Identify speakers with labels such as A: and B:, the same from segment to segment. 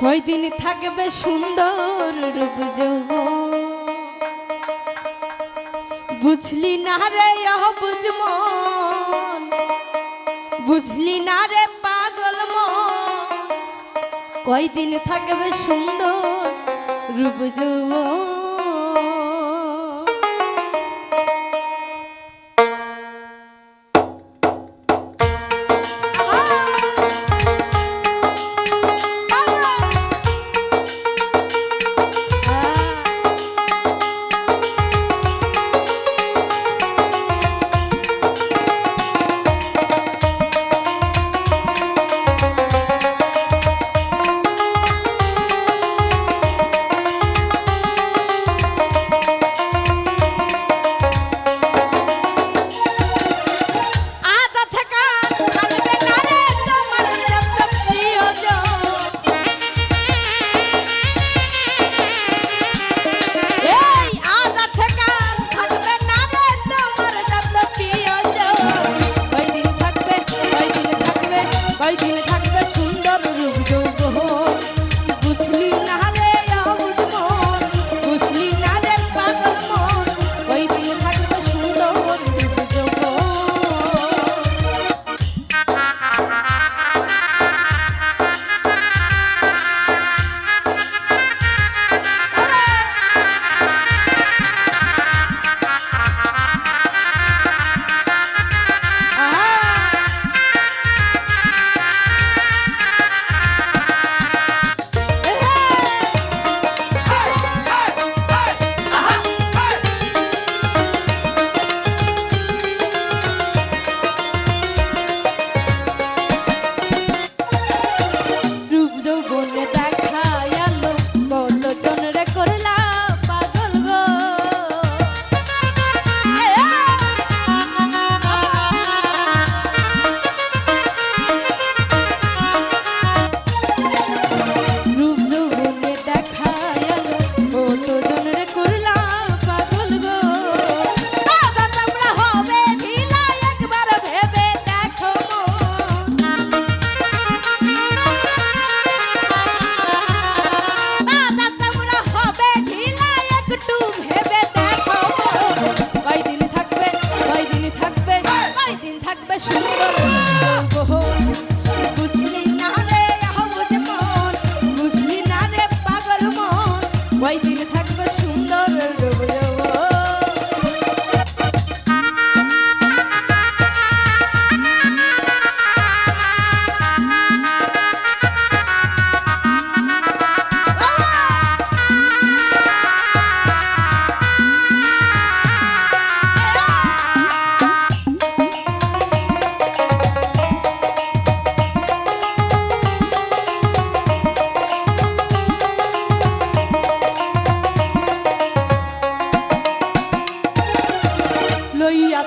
A: কয়দিন থাকবে সুন্দর রূপ যৌবন, বুঝলি না রে অবুঝ মন, বুঝলি না রে পাগল মন, কয়দিন থাকবে সুন্দর রূপ যৌবন।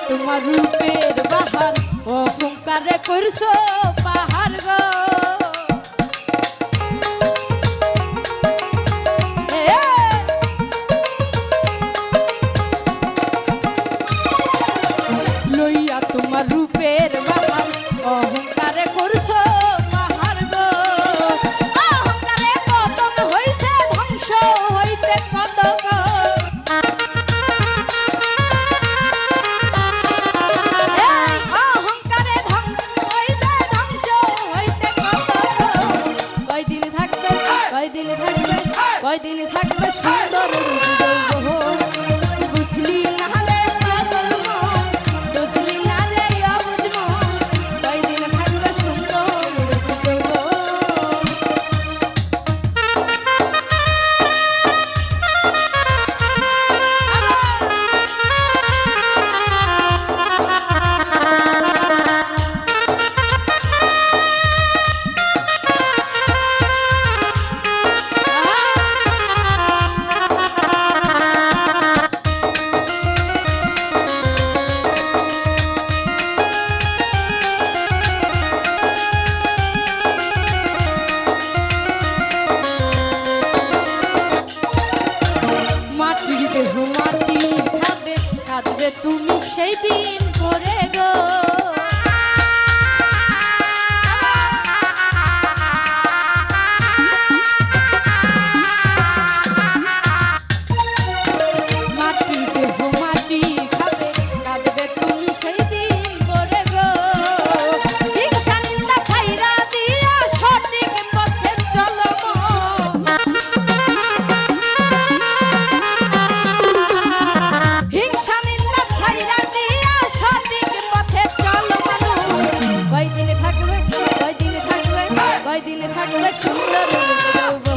A: তোমার রূপের বাহার অহংকারে করছো পাহাড় গো, লইয়া তোমার রূপের বাহার অহংকারে করছো পাহাড় গো, অহংকারে পতন হইছে ধ্বংস হইতে কত কয়দিন থাকবে সুন্দর বুঝলি না রে পাগল মন, বুঝলি না রে অবুঝ মন, কয়দিন থাকবে সুন্দর তুমি সেই দিন করে গো, থাকবে কয়দিন থাকবে সুন্দর রূপ যৌবন